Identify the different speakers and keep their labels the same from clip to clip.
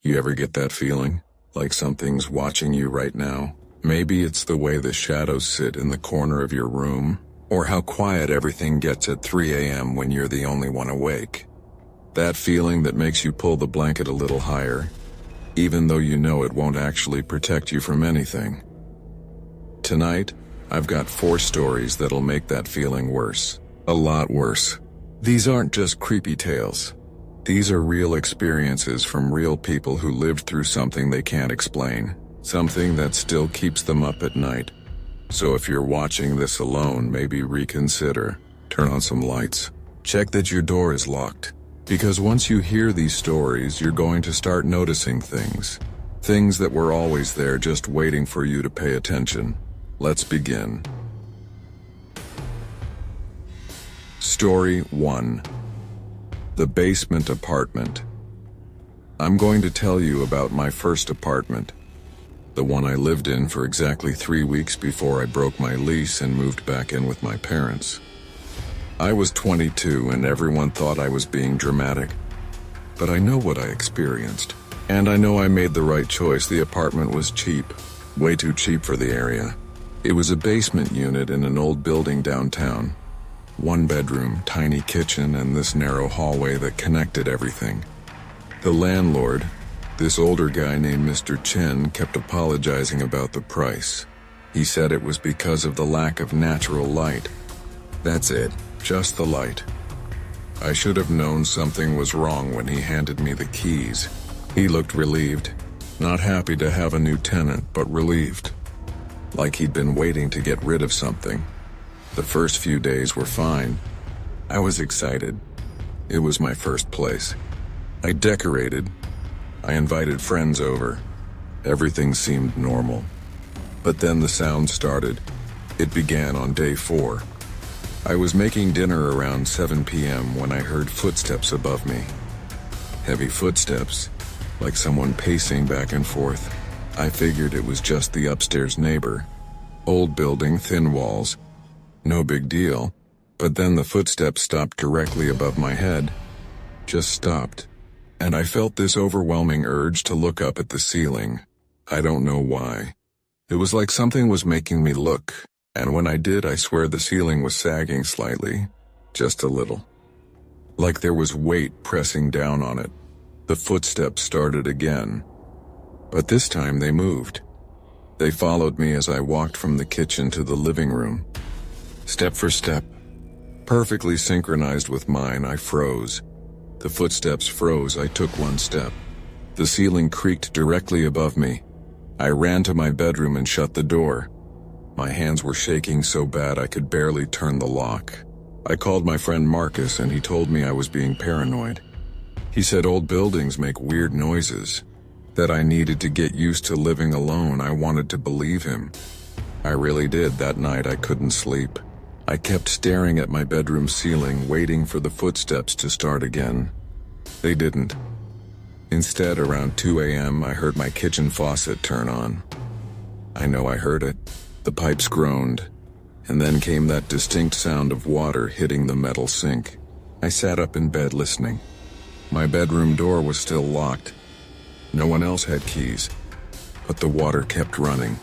Speaker 1: You ever get that feeling? Like something's watching you right now? Maybe it's the way the shadows sit in the corner of your room, or how quiet everything gets at 3 a.m. when you're the only one awake. That feeling that makes you pull the blanket a little higher, even though you know it won't actually protect you from anything. Tonight, I've got 4 stories that'll make that feeling worse. A lot worse. These aren't just creepy tales. These are real experiences from real people who lived through something they can't explain. Something that still keeps them up at night. So if you're watching this alone, maybe reconsider. Turn on some lights. Check that your door is locked. Because once you hear these stories, you're going to start noticing things. Things that were always there just waiting for you to pay attention. Let's begin. Story 1. The Basement Apartment. I'm going to tell you about my first apartment. The one I lived in for exactly 3 weeks before I broke my lease and moved back in with my parents. I was 22 and everyone thought I was being dramatic. But I know what I experienced. And I know I made the right choice. The apartment was cheap. Way too cheap for the area. It was a basement unit in an old building downtown. 1 bedroom, tiny kitchen, and this narrow hallway that connected everything. The landlord, this older guy named Mr. Chen, kept apologizing about the price. He said it was because of the lack of natural light. That's it, just the light. I should have known something was wrong when he handed me the keys. He looked relieved, not happy to have a new tenant, but relieved. Like he'd been waiting to get rid of something. The first few days were fine. I was excited. It was my first place. I decorated. I invited friends over. Everything seemed normal. But then the sound started. It began on day 4. I was making dinner around 7 p.m. when I heard footsteps above me. Heavy footsteps, like someone pacing back and forth. I figured it was just the upstairs neighbor. Old building, thin walls. No big deal. But then the footsteps stopped directly above my head. Just stopped. And I felt this overwhelming urge to look up at the ceiling. I don't know why. It was like something was making me look. And when I did, I swear the ceiling was sagging slightly. Just a little. Like there was weight pressing down on it. The footsteps started again. But this time they moved. They followed me as I walked from the kitchen to the living room. Step for step. Perfectly synchronized with mine, I froze. The footsteps froze. I took 1 step. The ceiling creaked directly above me. I ran to my bedroom and shut the door. My hands were shaking so bad I could barely turn the lock. I called my friend Marcus and he told me I was being paranoid. He said old buildings make weird noises. That I needed to get used to living alone. I wanted to believe him. I really did. That night I couldn't sleep. I kept staring at my bedroom ceiling, waiting for the footsteps to start again. They didn't. Instead, around 2 a.m., I heard my kitchen faucet turn on. I know I heard it. The pipes groaned, and then came that distinct sound of water hitting the metal sink. I sat up in bed listening. My bedroom door was still locked. No one else had keys, but the water kept running.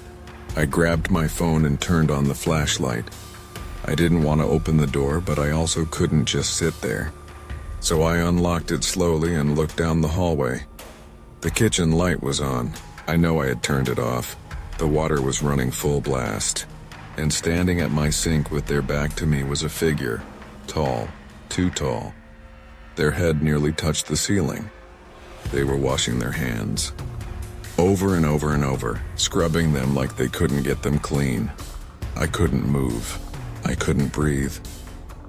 Speaker 1: I grabbed my phone and turned on the flashlight. I didn't want to open the door, but I also couldn't just sit there. So I unlocked it slowly and looked down the hallway. The kitchen light was on. I know I had turned it off. The water was running full blast. And standing at my sink with their back to me was a figure. Tall. Too tall. Their head nearly touched the ceiling. They were washing their hands. Over and over and over, scrubbing them like they couldn't get them clean. I couldn't move. I couldn't breathe.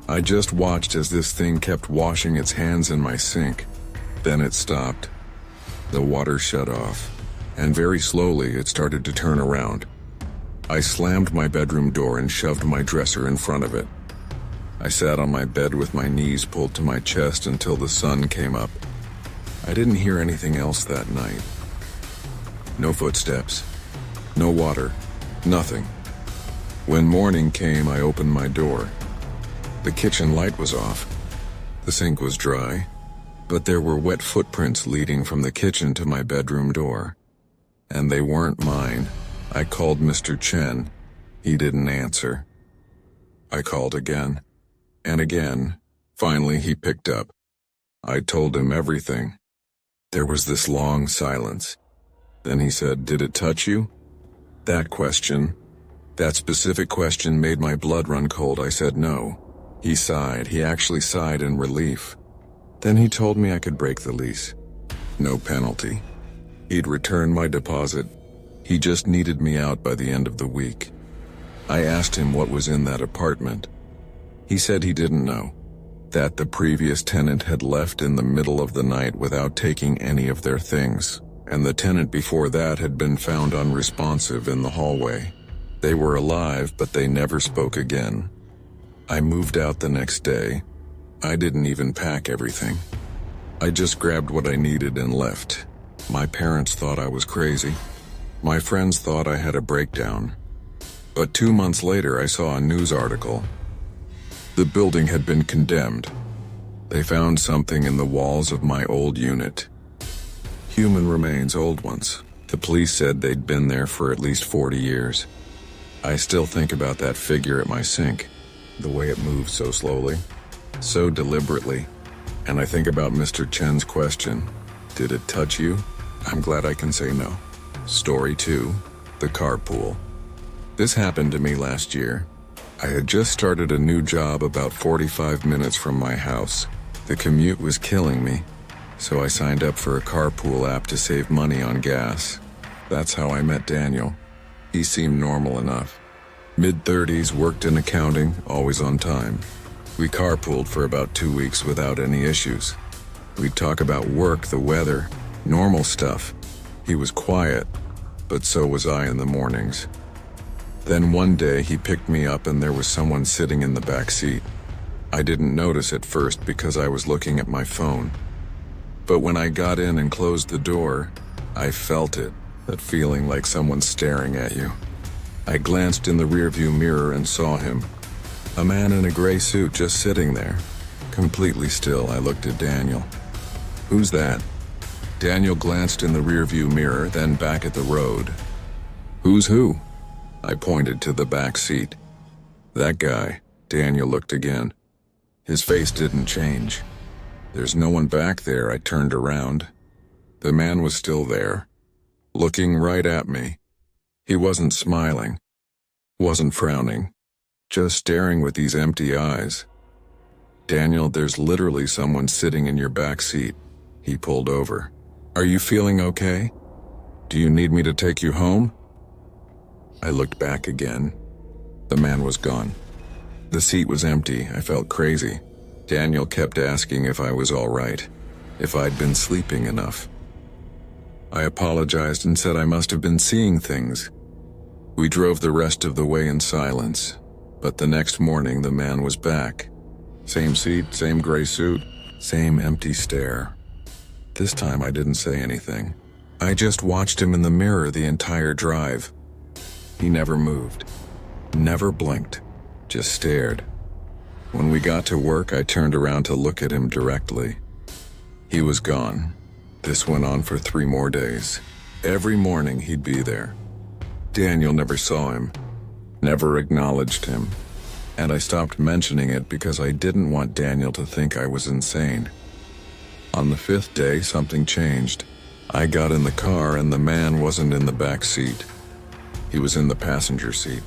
Speaker 1: I just watched as this thing kept washing its hands in my sink. Then it stopped. The water shut off, and very slowly it started to turn around. I slammed my bedroom door and shoved my dresser in front of it. I sat on my bed with my knees pulled to my chest until the sun came up. I didn't hear anything else that night. No footsteps. No water. Nothing. When morning came, I opened my door. The kitchen light was off. The sink was dry. but there were wet footprints leading from the kitchen to my bedroom door. And they weren't mine. I called Mr. Chen. He didn't answer. I called again and again. Finally, he picked up. I told him everything. There was this long silence. Then he said, "Did it touch you?" That specific question made my blood run cold. I said no. He sighed. He actually sighed in relief. Then he told me I could break the lease. No penalty. He'd return my deposit. He just needed me out by the end of the week. I asked him what was in that apartment. He said he didn't know. That the previous tenant had left in the middle of the night without taking any of their things, and the tenant before that had been found unresponsive in the hallway. They were alive, but they never spoke again. I moved out the next day. I didn't even pack everything. I just grabbed what I needed and left. My parents thought I was crazy. My friends thought I had a breakdown. But 2 months later, I saw a news article. The building had been condemned. They found something in the walls of my old unit. Human remains, old ones. The police said they'd been there for at least 40 years. I still think about that figure at my sink, the way it moved so slowly, so deliberately. And I think about Mr. Chen's question, "Did it touch you?" I'm glad I can say no. Story 2, the carpool. This happened to me last year. I had just started a new job about 45 minutes from my house. The commute was killing me, so I signed up for a carpool app to save money on gas. That's how I met Daniel. He seemed normal enough. Mid-30s, worked in accounting, always on time. We carpooled for about 2 weeks without any issues. We'd talk about work, the weather, normal stuff. He was quiet, but so was I in the mornings. Then one day he picked me up and there was someone sitting in the back seat. I didn't notice at first because I was looking at my phone. But when I got in and closed the door, I felt it, that feeling like someone staring at you. I glanced in the rearview mirror and saw him. A man in a gray suit just sitting there. Completely still, I looked at Daniel. "Who's that?" Daniel glanced in the rearview mirror, then back at the road. "Who's who?" I pointed to the back seat. "That guy." Daniel looked again. His face didn't change. "There's no one back there." I turned around. The man was still there, looking right at me. He wasn't smiling, wasn't frowning, just staring with these empty eyes. "Daniel, there's literally someone sitting in your back seat." He pulled over. "Are you feeling okay? Do you need me to take you home?" I looked back again. The man was gone. The seat was empty. I felt crazy. Daniel kept asking if I was all right, if I'd been sleeping enough. I apologized and said I must have been seeing things. We drove the rest of the way in silence, but the next morning the man was back. Same seat, same gray suit, same empty stare. This time I didn't say anything. I just watched him in the mirror the entire drive. He never moved, never blinked, just stared. When we got to work, I turned around to look at him directly. He was gone. This went on for 3 more days. Every morning he'd be there. Daniel never saw him, never acknowledged him, and I stopped mentioning it because I didn't want Daniel to think I was insane. On the 5th day, something changed. I got in the car and the man wasn't in the back seat. He was in the passenger seat.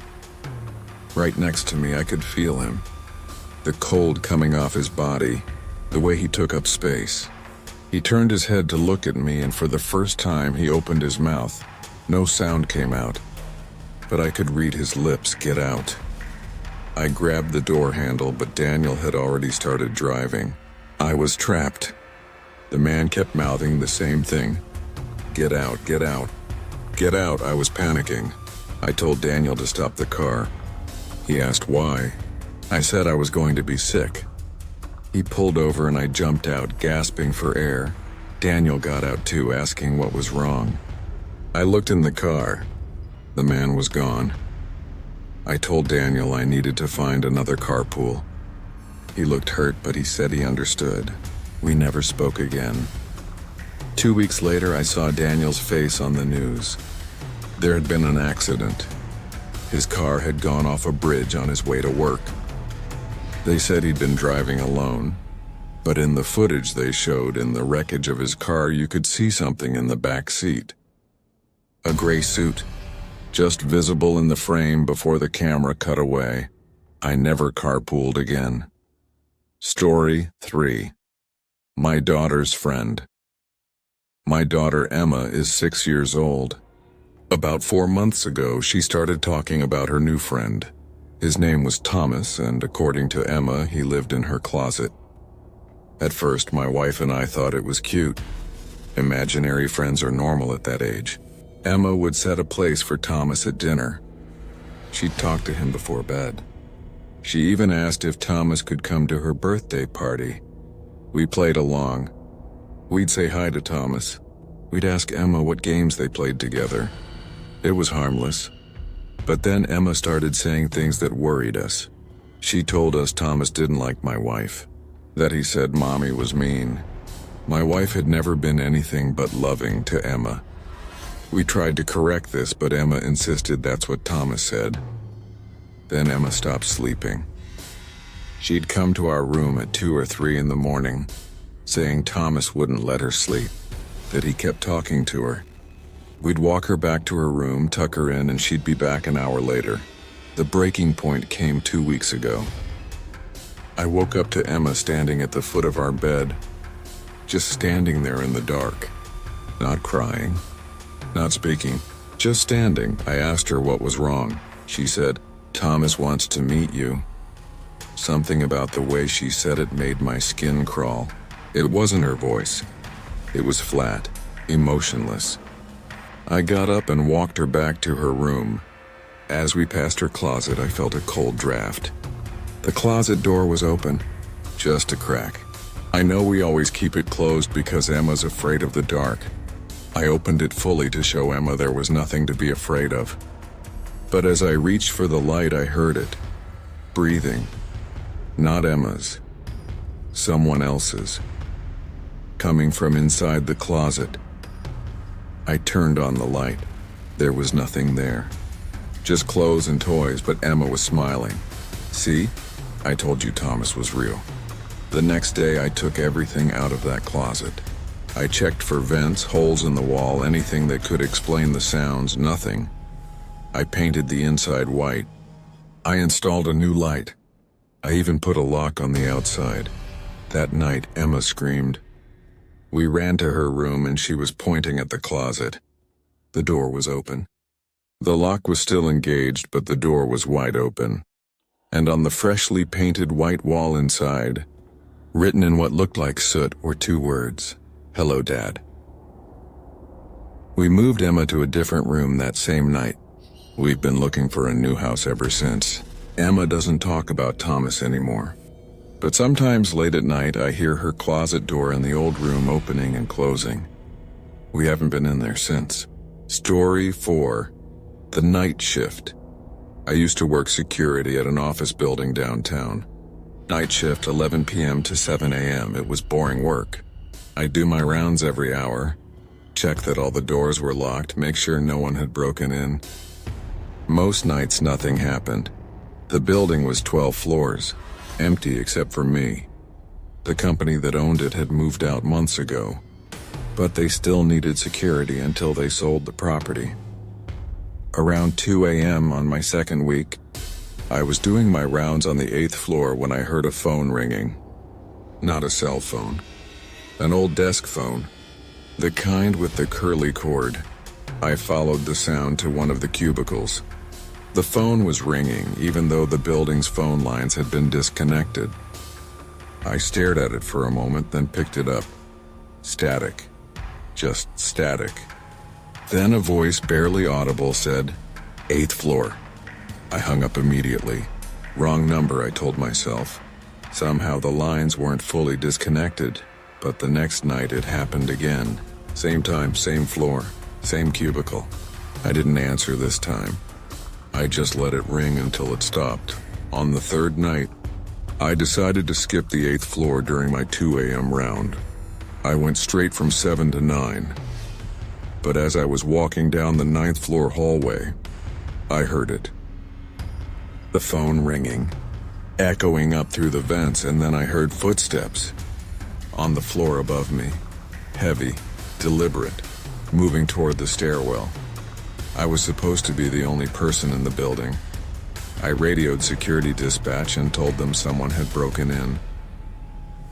Speaker 1: Right next to me, I could feel him. The cold coming off his body, the way he took up space. He turned his head to look at me, and for the first time he opened his mouth. No sound came out, but I could read his lips get out. I grabbed the door handle, but Daniel had already started driving. I was trapped. The man kept mouthing the same thing. "Get out, get out, get out." I was panicking. I told Daniel to stop the car. He asked why. I said I was going to be sick. He pulled over and I jumped out, gasping for air. Daniel got out too, asking what was wrong. I looked in the car. The man was gone. I told Daniel I needed to find another carpool. He looked hurt, but he said he understood. We never spoke again. 2 weeks later, I saw Daniel's face on the news. There had been an accident. His car had gone off a bridge on his way to work. They said he'd been driving alone, but in the footage they showed in the wreckage of his car, you could see something in the back seat. A gray suit, just visible in the frame before the camera cut away. I never carpooled again. Story 3. My daughter's friend. My daughter Emma is 6 years old. About 4 months ago, she started talking about her new friend. His name was Thomas, and according to Emma, he lived in her closet. At first, my wife and I thought it was cute. Imaginary friends are normal at that age. Emma would set a place for Thomas at dinner. She'd talk to him before bed. She even asked if Thomas could come to her birthday party. We played along. We'd say hi to Thomas. We'd ask Emma what games they played together. It was harmless. But then Emma started saying things that worried us. She told us Thomas didn't like my wife, that he said Mommy was mean. My wife had never been anything but loving to Emma. We tried to correct this, but Emma insisted that's what Thomas said. Then Emma stopped sleeping. She'd come to our room at 2 or 3 in the morning, saying Thomas wouldn't let her sleep, that he kept talking to her. We'd walk her back to her room, tuck her in, and she'd be back an hour later. The breaking point came 2 weeks ago. I woke up to Emma standing at the foot of our bed, just standing there in the dark, not crying, not speaking, just standing. I asked her what was wrong. She said, "Thomas wants to meet you." Something about the way she said it made my skin crawl. It wasn't her voice. It was flat, emotionless. I got up and walked her back to her room. As we passed her closet, I felt a cold draft. The closet door was open, just a crack. I know we always keep it closed because Emma's afraid of the dark. I opened it fully to show Emma there was nothing to be afraid of. But as I reached for the light, I heard it. Breathing. Not Emma's. Someone else's. Coming from inside the closet. I turned on the light. There was nothing there. Just clothes and toys, but Emma was smiling. "See? I told you Thomas was real." The next day, I took everything out of that closet. I checked for vents, holes in the wall, anything that could explain the sounds, nothing. I painted the inside white. I installed a new light. I even put a lock on the outside. That night, Emma screamed. We ran to her room and she was pointing at the closet. The door was open. The lock was still engaged, but the door was wide open. And on the freshly painted white wall inside, written in what looked like soot, were 2 words. "Hello, Dad." We moved Emma to a different room that same night. We've been looking for a new house ever since. Emma doesn't talk about Thomas anymore. But sometimes late at night, I hear her closet door in the old room opening and closing. We haven't been in there since. Story 4. The night shift. I used to work security at an office building downtown. Night shift, 11 p.m. to 7 a.m. It was boring work. I'd do my rounds every hour, check that all the doors were locked, make sure no one had broken in. Most nights nothing happened. The building was 12 floors, empty except for me. The company that owned it had moved out months ago, but they still needed security until they sold the property. Around 2 a.m. on my second week, I was doing my rounds on the 8th floor when I heard a phone ringing. Not a cell phone. An old desk phone. The kind with the curly cord. I followed the sound to one of the cubicles. The phone was ringing, even though the building's phone lines had been disconnected. I stared at it for a moment, then picked it up. Static. Just static. Then a voice barely audible said, "8th floor." I hung up immediately. Wrong number, I told myself. Somehow the lines weren't fully disconnected, but the next night it happened again. Same time, same floor, same cubicle. I didn't answer this time. I just let it ring until it stopped. On the third night, I decided to skip the 8th floor during my 2 a.m. round. I went straight from 7 to 9. But as I was walking down the 9th floor hallway, I heard it. The phone ringing, echoing up through the vents, and then I heard footsteps on the floor above me. Heavy, deliberate, moving toward the stairwell. I was supposed to be the only person in the building. I radioed security dispatch and told them someone had broken in.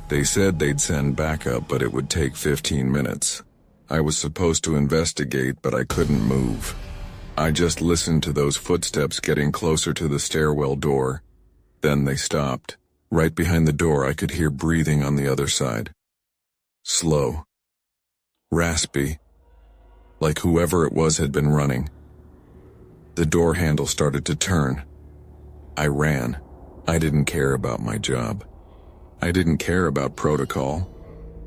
Speaker 1: They said they'd send backup, but it would take 15 minutes. I was supposed to investigate, but I couldn't move. I just listened to those footsteps getting closer to the stairwell door. Then they stopped. Right behind the door, I could hear breathing on the other side. Slow. Raspy. Like whoever it was had been running. The door handle started to turn. I ran. I didn't care about my job. I didn't care about protocol.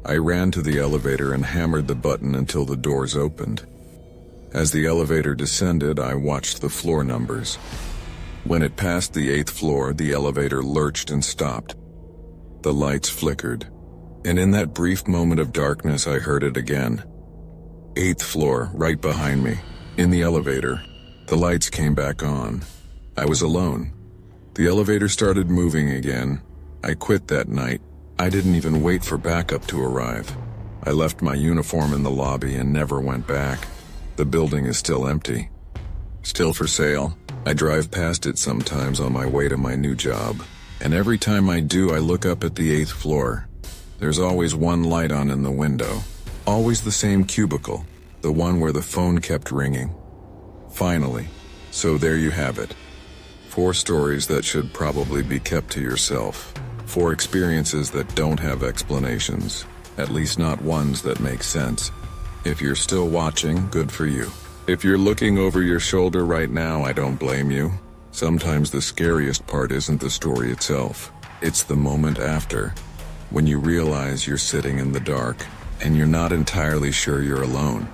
Speaker 1: I ran to the elevator and hammered the button until the doors opened. As the elevator descended, I watched the floor numbers. When it passed the 8th floor, the elevator lurched and stopped. The lights flickered, and in that brief moment of darkness, I heard it again. 8th floor, right behind me. In the elevator, the lights came back on. I was alone. The elevator started moving again. I quit that night. I didn't even wait for backup to arrive. I left my uniform in the lobby and never went back. The building is still empty. Still for sale. I drive past it sometimes on my way to my new job. And every time I do, I look up at the 8th floor. There's always one light on in the window. Always the same cubicle. The one where the phone kept ringing. Finally. So there you have it. 4 stories that should probably be kept to yourself. 4 experiences that don't have explanations. At least not ones that make sense. If you're still watching, good for you. If you're looking over your shoulder right now, I don't blame you. Sometimes the scariest part isn't the story itself. It's the moment after. When you realize you're sitting in the dark, and you're not entirely sure you're alone.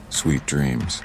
Speaker 1: Sweet dreams.